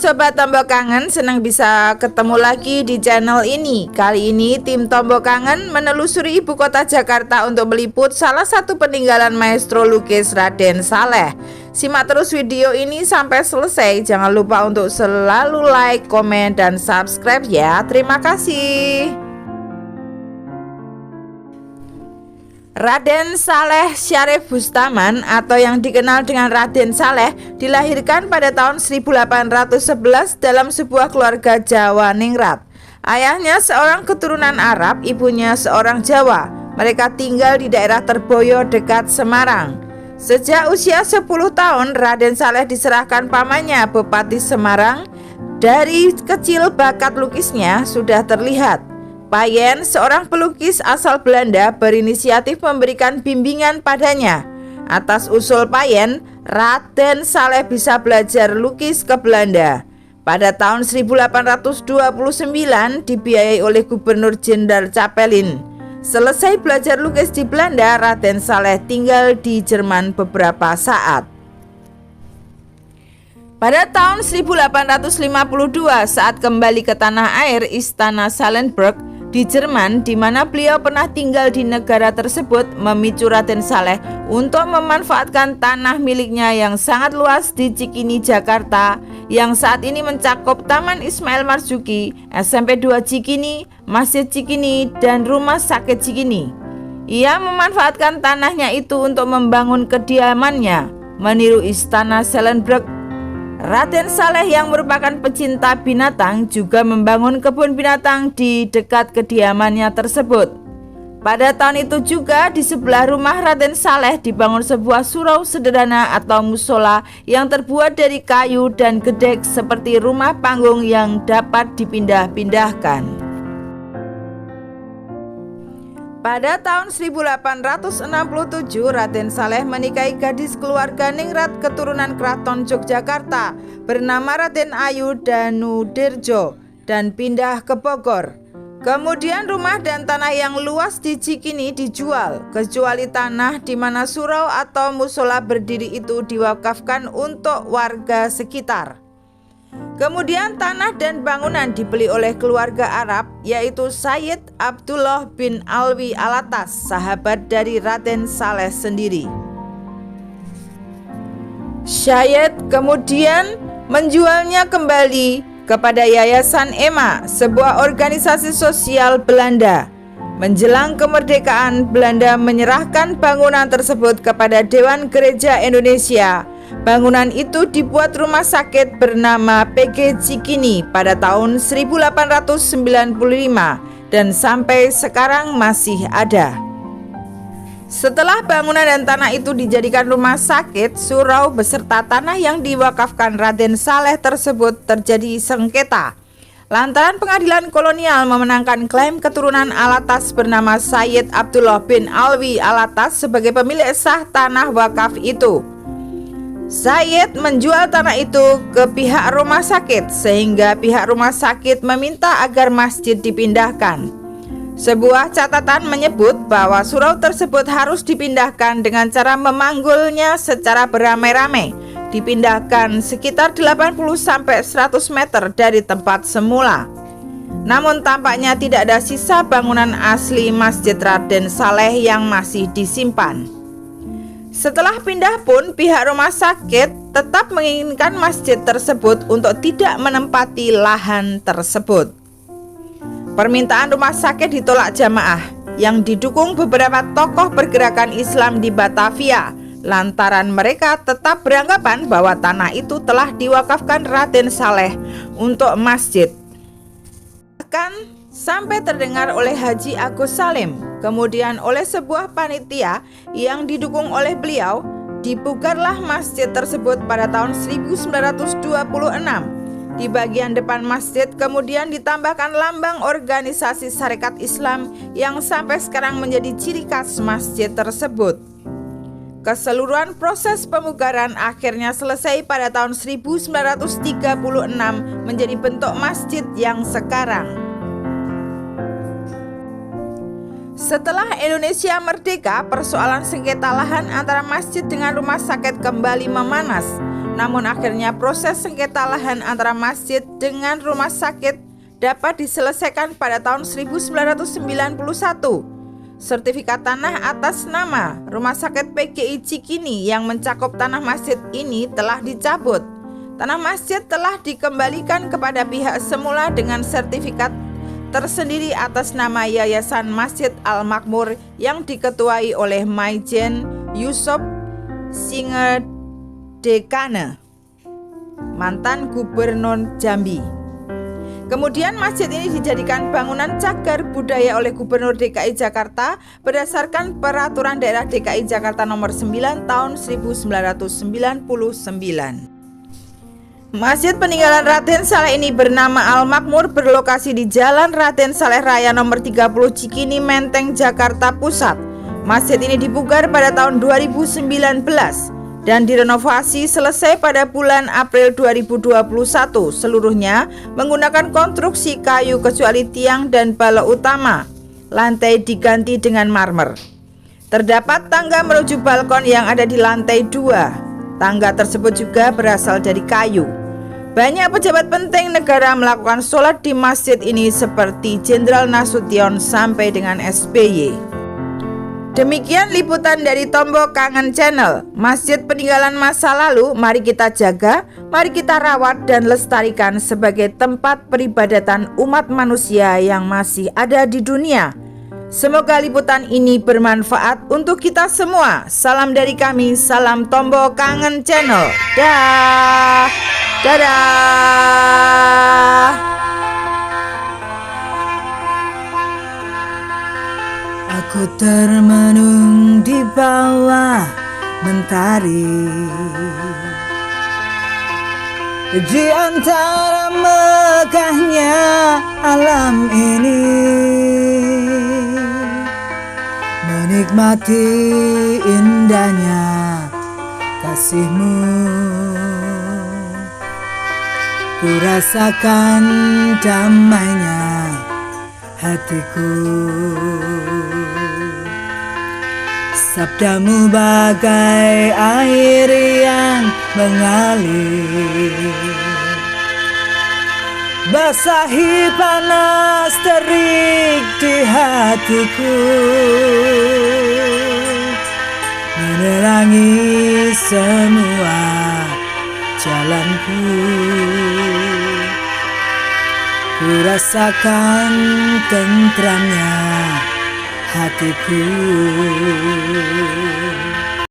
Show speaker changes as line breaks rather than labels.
Sobat Tombok Kangen, senang bisa ketemu lagi di channel ini. Kali ini tim Tombok Kangen menelusuri ibu kota Jakarta untuk meliput salah satu peninggalan maestro lukis Raden Saleh. Simak terus video ini sampai selesai. Jangan lupa untuk selalu like, komen, dan subscribe ya. Terima kasih. Raden Saleh Syarif Bustaman atau yang dikenal dengan Raden Saleh dilahirkan pada tahun 1811 dalam sebuah keluarga Jawa ningrat. Ayahnya seorang keturunan Arab, ibunya seorang Jawa. Mereka tinggal di daerah Terboyo dekat Semarang. Sejak usia 10 tahun, Raden Saleh diserahkan pamannya Bupati Semarang. Dari kecil bakat lukisnya sudah terlihat. Payen, seorang pelukis asal Belanda, berinisiatif memberikan bimbingan padanya. Atas usul Payen, Raden Saleh bisa belajar lukis ke Belanda. Pada tahun 1829 dibiayai oleh Gubernur Jenderal Capelin. Selesai belajar lukis di Belanda, Raden Saleh tinggal di Jerman beberapa saat. Pada tahun 1852 saat kembali ke tanah air Istana Salenberg di Jerman, di mana beliau pernah tinggal di negara tersebut, memicu Raden Saleh untuk memanfaatkan tanah miliknya yang sangat luas di Cikini, Jakarta, yang saat ini mencakup Taman Ismail Marzuki, SMP 2 Cikini, Masjid Cikini, dan Rumah Sakit Cikini. Ia memanfaatkan tanahnya itu untuk membangun kediamannya. Meniru Istana Salenberg, Raden Saleh yang merupakan pecinta binatang juga membangun kebun binatang di dekat kediamannya tersebut. Pada tahun itu juga di sebelah rumah Raden Saleh dibangun sebuah surau sederhana atau musola yang terbuat dari kayu dan gedek seperti rumah panggung yang dapat dipindah-pindahkan. Pada tahun 1867, Raden Saleh menikahi gadis keluarga ningrat keturunan Keraton Yogyakarta bernama Raden Ayu Danudirjo dan pindah ke Bogor. Kemudian rumah dan tanah yang luas di Cikini dijual, kecuali tanah di mana surau atau musola berdiri itu diwakafkan untuk warga sekitar. Kemudian tanah dan bangunan dibeli oleh keluarga Arab, yaitu Sayyid Abdullah bin Alwi Alatas, sahabat dari Raden Saleh sendiri. Sayyid kemudian menjualnya kembali kepada Yayasan EMA, sebuah organisasi sosial Belanda. Menjelang kemerdekaan, Belanda menyerahkan bangunan tersebut kepada Dewan Gereja Indonesia. Bangunan itu dibuat rumah sakit bernama PG Cikini pada tahun 1895 dan sampai sekarang masih ada. Setelah bangunan dan tanah itu dijadikan rumah sakit, surau beserta tanah yang diwakafkan Raden Saleh tersebut terjadi sengketa. Lantaran pengadilan kolonial memenangkan klaim keturunan Alatas bernama Sayyid Abdullah bin Alwi Alatas sebagai pemilik sah tanah wakaf itu. Sayyid menjual tanah itu ke pihak rumah sakit sehingga pihak rumah sakit meminta agar masjid dipindahkan. Sebuah catatan menyebut bahwa surau tersebut harus dipindahkan dengan cara memanggulnya secara beramai-ramai, dipindahkan sekitar 80-100 meter dari tempat semula. Namun tampaknya tidak ada sisa bangunan asli Masjid Raden Saleh yang masih disimpan. Setelah pindah pun pihak rumah sakit tetap menginginkan masjid tersebut untuk tidak menempati lahan tersebut. Permintaan rumah sakit ditolak jamaah yang didukung beberapa tokoh pergerakan Islam di Batavia, lantaran mereka tetap beranggapan bahwa tanah itu telah diwakafkan Raden Saleh untuk masjid. Bahkan sampai terdengar oleh Haji Agus Salim, kemudian oleh sebuah panitia yang didukung oleh beliau, dibugarlah masjid tersebut pada tahun 1926. Di bagian depan masjid kemudian ditambahkan lambang organisasi Sarekat Islam yang sampai sekarang menjadi ciri khas masjid tersebut. Keseluruhan proses pemugaran akhirnya selesai pada tahun 1936 menjadi bentuk masjid yang sekarang. Setelah Indonesia merdeka, persoalan sengketa lahan antara masjid dengan rumah sakit kembali memanas. Namun akhirnya proses sengketa lahan antara masjid dengan rumah sakit dapat diselesaikan pada tahun 1991. Sertifikat tanah atas nama Rumah Sakit PGI Cikini yang mencakup tanah masjid ini telah dicabut. Tanah masjid telah dikembalikan kepada pihak semula dengan sertifikat tersendiri atas nama Yayasan Masjid Al-Makmur yang diketuai oleh Maijen Yusuf Singedekane, mantan Gubernur Jambi. Kemudian masjid ini dijadikan bangunan cagar budaya oleh Gubernur DKI Jakarta berdasarkan Peraturan Daerah DKI Jakarta Nomor 9 Tahun 1999. Masjid peninggalan Raden Saleh ini bernama Al-Makmur berlokasi di Jalan Raden Saleh Raya Nomor 30 Cikini, Menteng, Jakarta Pusat. Masjid ini dipugar pada tahun 2019 dan direnovasi selesai pada bulan April 2021. Seluruhnya menggunakan konstruksi kayu kecuali tiang dan balok utama. Lantai diganti dengan marmer. Terdapat tangga menuju balkon yang ada di lantai 2. Tangga tersebut juga berasal dari kayu. Banyak pejabat penting negara melakukan sholat di masjid ini seperti Jenderal Nasution sampai dengan SBY. Demikian liputan dari Tombo Kangen Channel. Masjid peninggalan masa lalu, mari kita jaga, mari kita rawat dan lestarikan sebagai tempat peribadatan umat manusia yang masih ada di dunia. Semoga liputan ini bermanfaat untuk kita semua. Salam dari kami, salam Tombo Kangen Channel. Dah. Dadah.
Aku termenung di bawah mentari, di antara megahnya alam ini, menikmati indahnya kasih-Mu. Ku rasakan damainya hatiku. Sabdamu bagai air yang mengalir, basahi panas terik di hatiku, menerangi semua jalanku. Ku rasakan tentramnya hatiku.